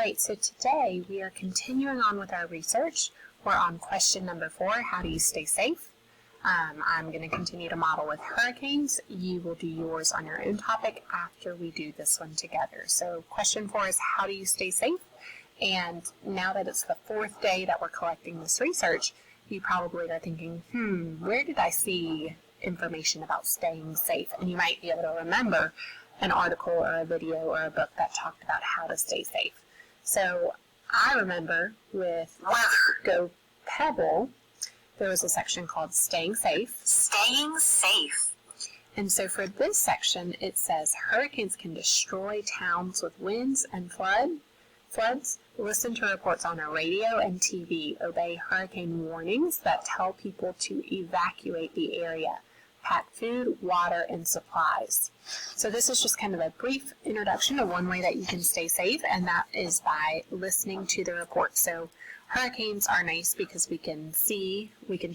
Alright, so today we are continuing on with our research. We're on question number 4, how do you stay safe? I'm going to continue to model with hurricanes. You will do yours on your own topic after we do this one together. So question 4 is how do you stay safe? And now that it's the 4th day that we're collecting this research, you probably are thinking, where did I see information about staying safe? And you might be able to remember an article or a video or a book that talked about how to stay safe. So I remember with Let's Go Pebble, there was a section called Staying Safe. Staying safe. And so for this section, it says hurricanes can destroy towns with winds and floods. Listen to reports on a radio and TV. Obey hurricane warnings that tell people to evacuate the area. Pack food, water, and supplies. So this is just kind of a brief introduction to one way that you can stay safe, and that is by listening to the reports. So hurricanes are nice because we can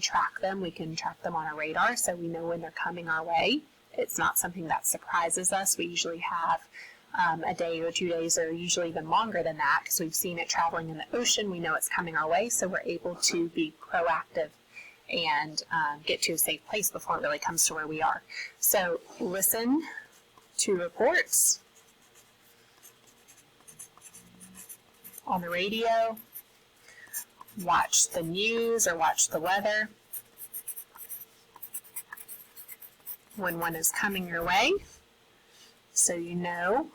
track them on a radar, so we know when they're coming our way. It's not something that surprises us. We usually have a day or 2 days, or usually even longer than that, because we've seen it traveling in the ocean. We know it's coming our way, so we're able to be proactive and get to a safe place before it really comes to where we are. So listen to reports on the radio, watch the news or watch the weather when one is coming your way, so you know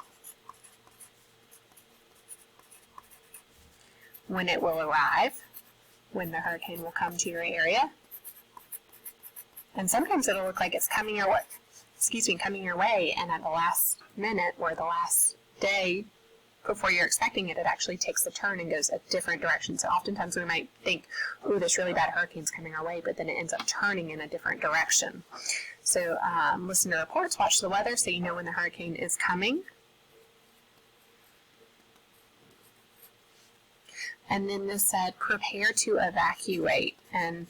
when it will arrive, when the hurricane will come to your area. And sometimes it'll look like it's coming your way, and at the last minute or the last day before you're expecting it, it actually takes a turn and goes a different direction. So oftentimes we might think, oh, this really bad hurricane's coming our way, but then it ends up turning in a different direction. So listen to reports, watch the weather so you know when the hurricane is coming. And then this said, prepare to evacuate. And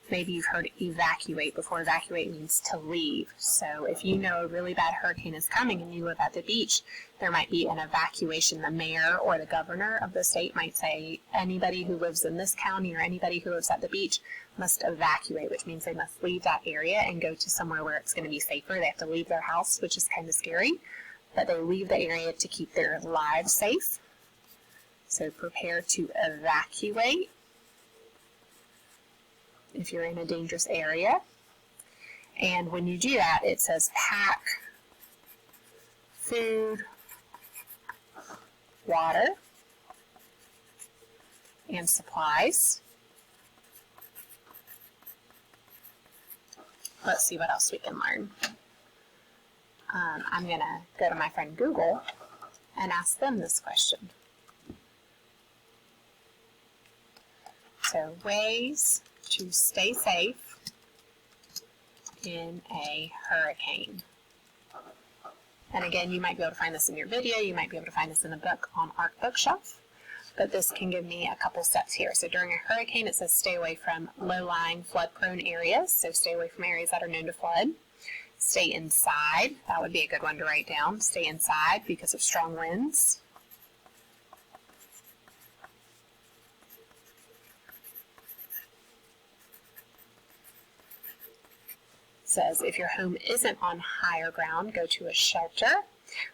maybe you've heard evacuate before. Evacuate means to leave. So if you know a really bad hurricane is coming and you live at the beach, there might be an evacuation. The mayor or the governor of the state might say, anybody who lives in this county or anybody who lives at the beach must evacuate, which means they must leave that area and go to somewhere where it's going to be safer. They have to leave their house, which is kind of scary, but they leave the area to keep their lives safe. So prepare to evacuate if you're in a dangerous area. And when you do that, it says pack food, water, and supplies. Let's see what else we can learn. I'm going to go to my friend Google and ask them this question. So, ways to stay safe in a hurricane. And again, you might be able to find this in your video, you might be able to find this in a book on Arc Bookshelf, but this can give me a couple steps here. So during a hurricane, it says stay away from low-lying, flood-prone areas, so stay away from areas that are known to flood. Stay inside, that would be a good one to write down. Stay inside because of strong winds. Says if your home isn't on higher ground, go to a shelter.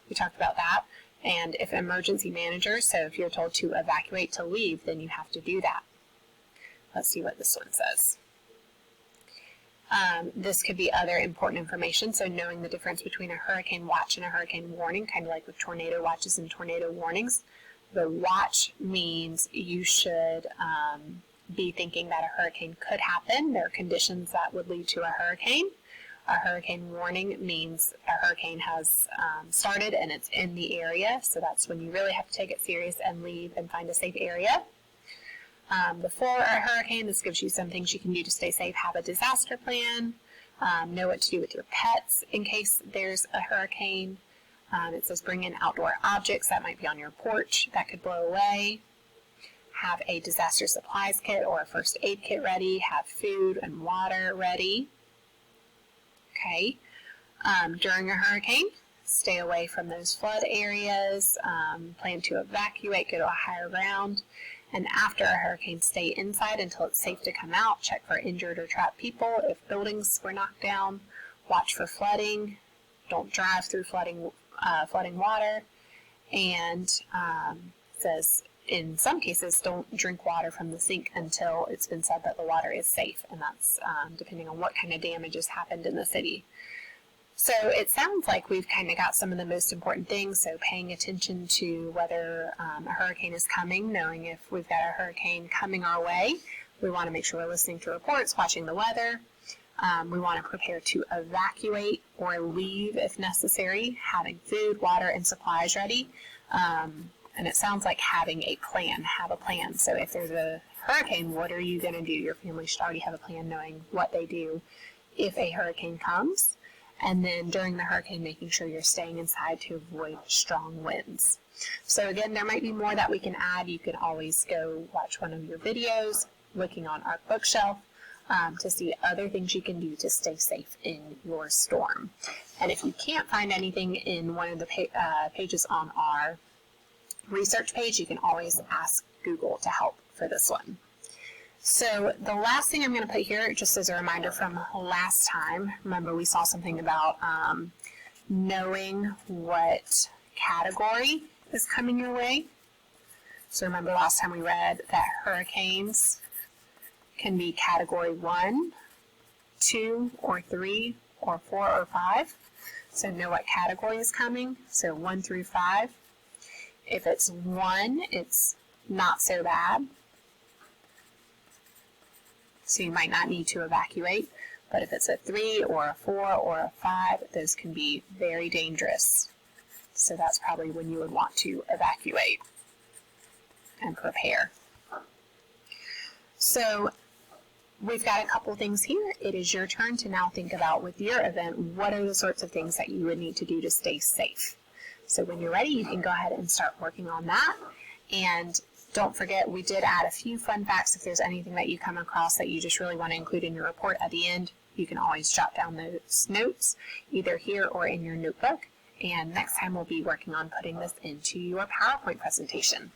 We talked about that. And if emergency manager, so if you're told to evacuate, to leave, then you have to do that. Let's see what this one says. This could be other important information, so knowing the difference between a hurricane watch and a hurricane warning, kind of like with tornado watches and tornado warnings. The watch means you should be thinking that a hurricane could happen. There are conditions that would lead to a hurricane. A hurricane warning means a hurricane has started and it's in the area, so that's when you really have to take it serious and leave and find a safe area. Before a hurricane, this gives you some things you can do to stay safe. Have a disaster plan. Know what to do with your pets in case there's a hurricane. It says bring in outdoor objects that might be on your porch that could blow away. Have a disaster supplies kit or a first aid kit ready. Have food and water ready. Okay. During a hurricane, stay away from those flood areas, plan to evacuate, go to a higher ground, and after a hurricane, stay inside until it's safe to come out. Check for injured or trapped people. If buildings were knocked down, watch for flooding. Don't drive through flooding water. And says in some cases, don't drink water from the sink until it's been said that the water is safe, and that's depending on what kind of damage has happened in the city. So it sounds like we've kind of got some of the most important things, so paying attention to whether a hurricane is coming, knowing if we've got a hurricane coming our way. We want to make sure we're listening to reports, watching the weather. We want to prepare to evacuate or leave if necessary, having food, water, and supplies ready. And it sounds like having a plan, have a plan. So if there's a hurricane, what are you going to do? Your family should already have a plan knowing what they do if a hurricane comes. And then during the hurricane, making sure you're staying inside to avoid strong winds. So again, there might be more that we can add. You can always go watch one of your videos, looking on Ark Bookshelf, to see other things you can do to stay safe in your storm. And if you can't find anything in one of the pages on our research page, you can always ask Google to help for this one. So the last thing I'm going to put here, just as a reminder from last time, remember we saw something about knowing what category is coming your way. So remember last time we read that hurricanes can be category 1, 2, or 3, or 4, or 5. So know what category is coming. So 1 through 5. If it's 1, it's not so bad. So you might not need to evacuate. But if it's a 3 or a 4 or a 5, those can be very dangerous. So that's probably when you would want to evacuate and prepare. So we've got a couple things here. It is your turn to now think about, with your event, what are the sorts of things that you would need to do to stay safe. So when you're ready, you can go ahead and start working on that. And don't forget, we did add a few fun facts. If there's anything that you come across that you just really want to include in your report at the end, you can always jot down those notes, either here or in your notebook. And next time we'll be working on putting this into your PowerPoint presentation.